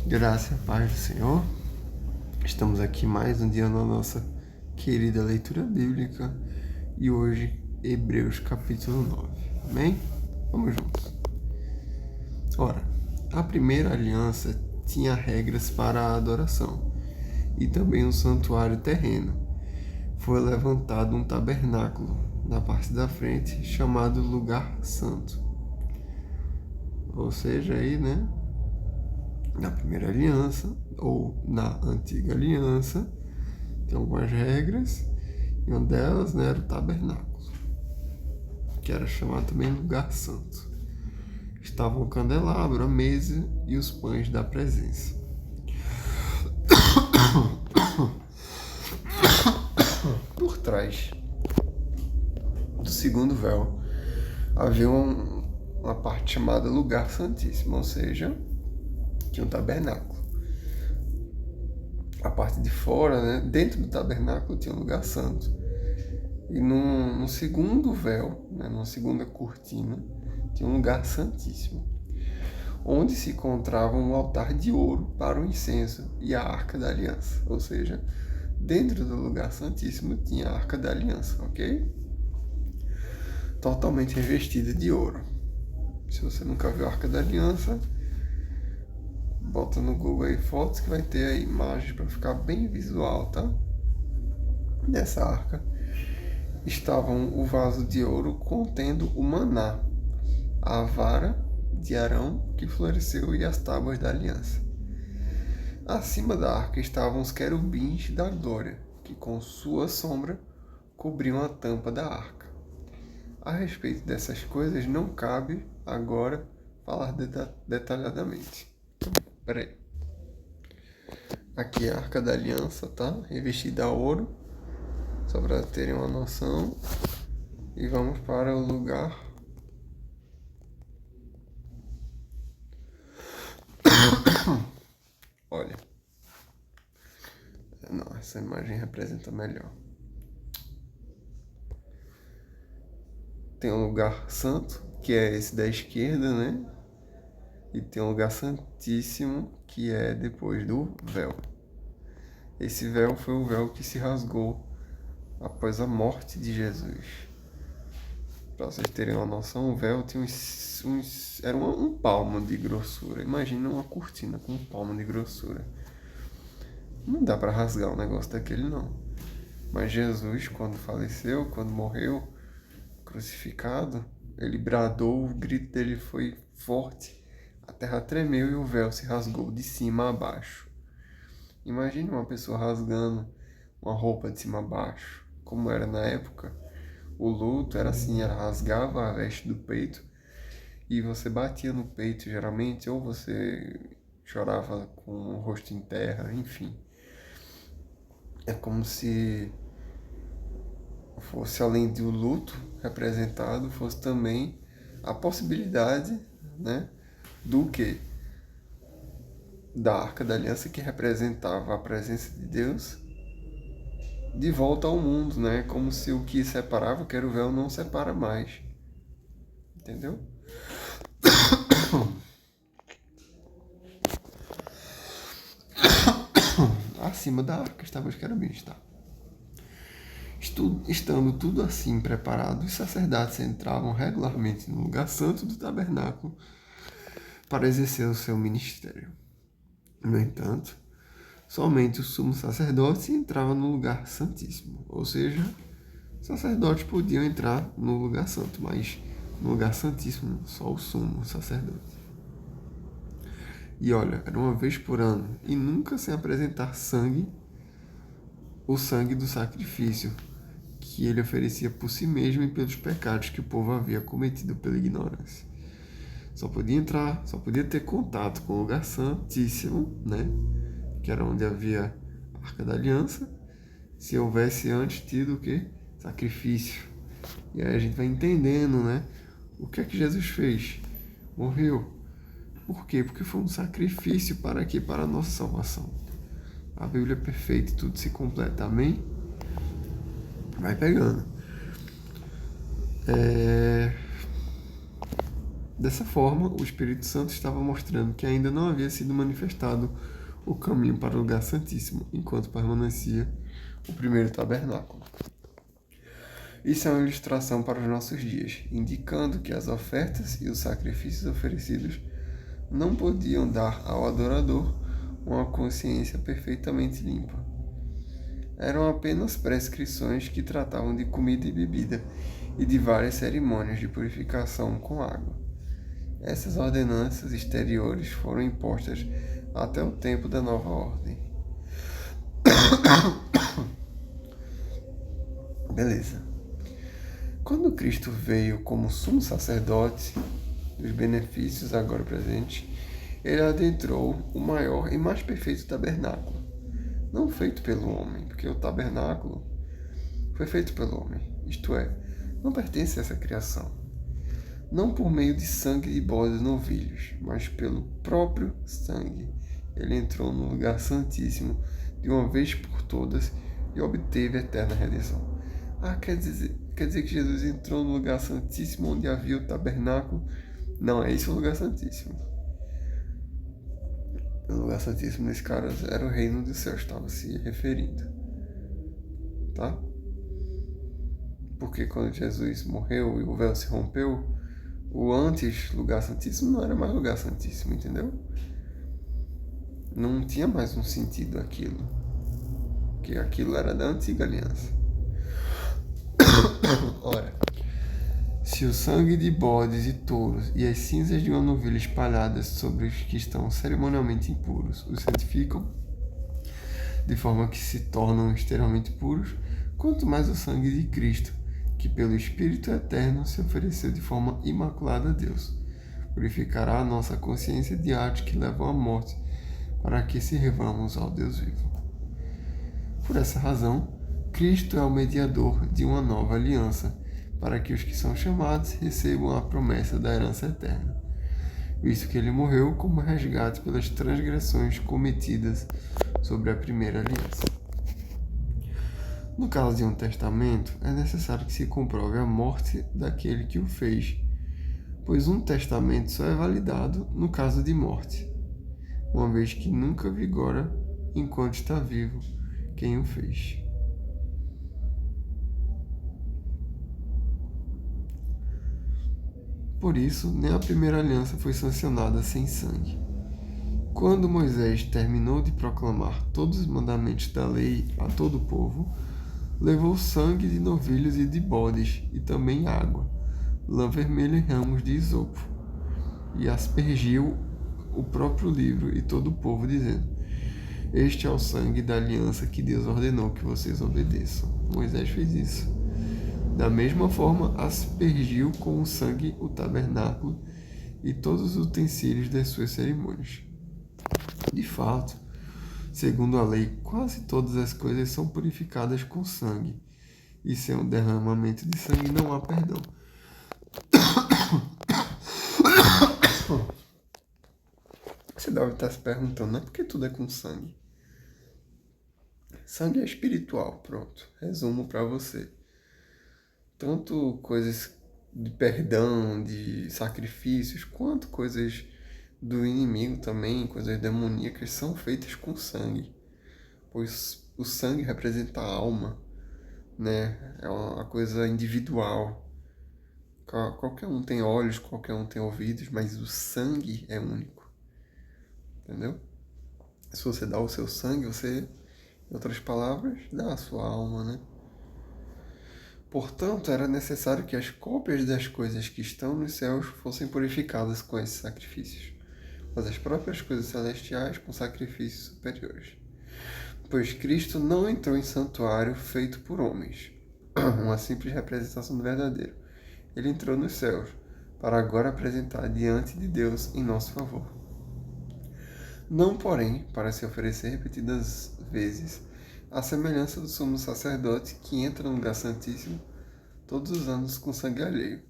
Graça e paz do Senhor. Estamos aqui mais um dia na nossa querida leitura bíblica e hoje Hebreus capítulo 9. Amém? Vamos juntos. Ora, a primeira aliança tinha regras para a adoração e também um santuário terreno. Foi levantado um tabernáculo na parte da frente chamado Lugar Santo. Ou seja, aí, né? Na primeira aliança ou na antiga aliança tem algumas regras e uma delas, né, era o tabernáculo, que era chamado também lugar santo. Estavam o candelabro, a mesa e os pães da presença. Por trás do segundo véu havia uma parte chamada lugar santíssimo, ou seja, tinha um tabernáculo. A parte de fora, né, dentro do tabernáculo tinha um lugar santo. E no segundo véu, né, numa segunda cortina, tinha um lugar santíssimo, onde se encontrava um altar de ouro para o incenso e a arca da aliança. Ou seja, dentro do lugar santíssimo tinha a arca da aliança, ok? Totalmente revestida de ouro. Se você nunca viu a arca da aliança, bota no Google aí fotos que vai ter aí imagens para ficar bem visual, tá? Nessa arca estavam o vaso de ouro contendo o maná, a vara de Arão que floresceu e as tábuas da aliança. Acima da arca estavam os querubins da glória, que com sua sombra cobriam a tampa da arca. A respeito dessas coisas não cabe agora falar detalhadamente. Peraí. Aqui é a arca da aliança, tá? Revestida a ouro, só para terem uma noção. E vamos para o lugar. Olha. Não, essa imagem representa melhor. Tem um lugar santo, que é esse da esquerda, né? E tem um lugar santíssimo, que é depois do véu. Esse véu foi o véu que se rasgou após a morte de Jesus. Para vocês terem uma noção, o véu tinha era um palmo de grossura. Imagina uma cortina com um palmo de grossura. Não dá para rasgar um negócio daquele, não. Mas Jesus, quando faleceu, quando morreu, crucificado, ele bradou, o grito dele foi forte. A terra tremeu e o véu se rasgou de cima a baixo. Imagine uma pessoa rasgando uma roupa de cima a baixo, como era na época. O luto era assim, ela rasgava a veste do peito e você batia no peito geralmente, ou você chorava com o rosto em terra, enfim. É como se fosse, além do luto representado, fosse também a possibilidade, né, do quê? Da Arca da Aliança, que representava a presença de Deus de volta ao mundo, né? Como se o que separava, que era o véu, não separa mais. Entendeu? Acima da arca estavam os querubins, tá? Estando tudo assim preparado, os sacerdotes entravam regularmente no lugar santo do tabernáculo para exercer o seu ministério. No entanto, somente o sumo sacerdote entrava no lugar santíssimo, ou seja, os sacerdotes podiam entrar no lugar santo, mas no lugar santíssimo só o sumo sacerdote. E olha, era uma vez por ano, e nunca sem apresentar sangue, o sangue do sacrifício, que ele oferecia por si mesmo e pelos pecados que o povo havia cometido pela ignorância. Só podia entrar, só podia ter contato com o lugar santíssimo, né? Que era onde havia a Arca da Aliança, se houvesse antes tido o quê? Sacrifício. E aí a gente vai entendendo, né? O que é que Jesus fez? Morreu. Por quê? Porque foi um sacrifício para quê? Para a nossa salvação. A Bíblia é perfeita e tudo se completa. Amém? Vai pegando. Dessa forma, o Espírito Santo estava mostrando que ainda não havia sido manifestado o caminho para o lugar santíssimo, enquanto permanecia o primeiro tabernáculo. Isso é uma ilustração para os nossos dias, indicando que as ofertas e os sacrifícios oferecidos não podiam dar ao adorador uma consciência perfeitamente limpa. Eram apenas prescrições que tratavam de comida e bebida e de várias cerimônias de purificação com água. Essas ordenanças exteriores foram impostas até o tempo da nova ordem. Beleza. Quando Cristo veio como sumo sacerdote dos benefícios agora presentes, ele adentrou o maior e mais perfeito tabernáculo, não feito pelo homem, porque o tabernáculo foi feito pelo homem, isto é, não pertence a essa criação. Não por meio de sangue de bodes novilhos, mas pelo próprio sangue. Ele entrou no lugar santíssimo de uma vez por todas e obteve a eterna redenção. Quer dizer que Jesus entrou no lugar santíssimo onde havia o tabernáculo? Não, é isso o lugar santíssimo. O lugar santíssimo nesse caso era o reino dos céus, estava se referindo. Tá? Porque quando Jesus morreu e o véu se rompeu, o antes lugar santíssimo não era mais lugar santíssimo, entendeu? Não tinha mais um sentido aquilo. Porque aquilo era da antiga aliança. Ora, se o sangue de bodes e touros e as cinzas de uma novilha espalhadas sobre os que estão cerimonialmente impuros os santificam, de forma que se tornam exteriormente puros, quanto mais o sangue de Cristo, que pelo Espírito Eterno se ofereceu de forma imaculada a Deus, purificará a nossa consciência de atos que levam à morte, para que sirvamos ao Deus vivo. Por essa razão, Cristo é o mediador de uma nova aliança, para que os que são chamados recebam a promessa da herança eterna, visto que ele morreu como resgate pelas transgressões cometidas sobre a primeira aliança. No caso de um testamento, é necessário que se comprove a morte daquele que o fez, pois um testamento só é validado no caso de morte, uma vez que nunca vigora enquanto está vivo quem o fez. Por isso, nem a primeira aliança foi sancionada sem sangue. Quando Moisés terminou de proclamar todos os mandamentos da lei a todo o povo, levou sangue de novilhos e de bodes, e também água, lã vermelha e ramos de isopo, e aspergiu o próprio livro e todo o povo, dizendo: Este é o sangue da aliança que Deus ordenou que vocês obedeçam. Moisés fez isso. Da mesma forma, aspergiu com o sangue o tabernáculo e todos os utensílios das suas cerimônias. De fato, segundo a lei, quase todas as coisas são purificadas com sangue, e sem o derramamento de sangue não há perdão. Você deve estar se perguntando, não é porque tudo é com sangue? Sangue é espiritual, pronto. Resumo para você. Tanto coisas de perdão, de sacrifícios, quanto coisas do inimigo também, coisas demoníacas, são feitas com sangue. Pois o sangue representa a alma, né? É uma coisa individual. Qualquer um tem olhos, qualquer um tem ouvidos, mas o sangue é único. Entendeu? Se você dá o seu sangue, você, em outras palavras, dá a sua alma, né? Portanto, era necessário que as cópias das coisas que estão nos céus fossem purificadas com esses sacrifícios, mas as próprias coisas celestiais com sacrifícios superiores. Pois Cristo não entrou em santuário feito por homens, uma simples representação do verdadeiro. Ele entrou nos céus, para agora apresentar diante de Deus em nosso favor. Não, porém, para se oferecer repetidas vezes, à semelhança do sumo sacerdote que entra no lugar santíssimo todos os anos com sangue alheio.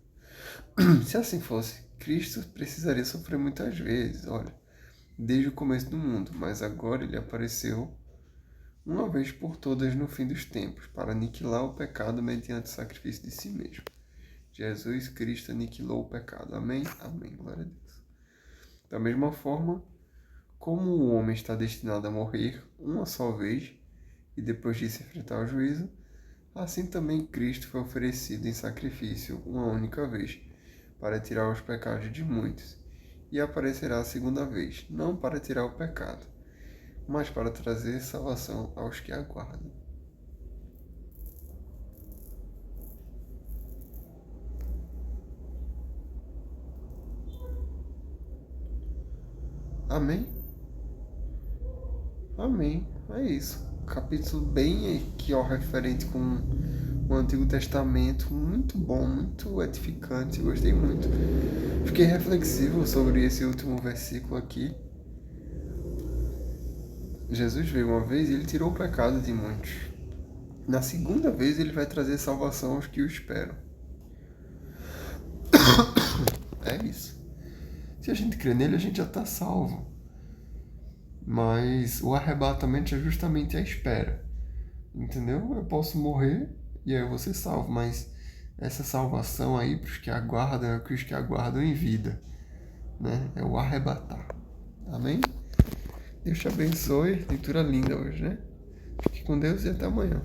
Se assim fosse, Cristo precisaria sofrer muitas vezes, olha, desde o começo do mundo, mas agora ele apareceu uma vez por todas no fim dos tempos, para aniquilar o pecado mediante o sacrifício de si mesmo. Jesus Cristo aniquilou o pecado. Amém? Amém. Glória a Deus. Da mesma forma, como o homem está destinado a morrer uma só vez e depois disso enfrentar o juízo, assim também Cristo foi oferecido em sacrifício uma única vez, para tirar os pecados de muitos, e aparecerá a segunda vez, não para tirar o pecado, mas para trazer salvação aos que aguardam. Amém? Amém. É isso. Capítulo bem aqui, ó, referente com o Antigo Testamento. Muito bom, muito edificante. Gostei muito. Fiquei reflexivo sobre esse último versículo aqui. Jesus veio uma vez e ele tirou o pecado de muitos. Na segunda vez ele vai trazer salvação aos que o esperam. É isso. Se a gente crê nele, a gente já está salvo. Mas o arrebatamento é justamente a espera. Entendeu? Eu posso morrer e aí eu vou ser salvo, mas essa salvação aí para os que aguardam é os que aguardam em vida, né? É o arrebatar. Amém? Deus te abençoe. Leitura linda hoje, né? Fique com Deus e até amanhã.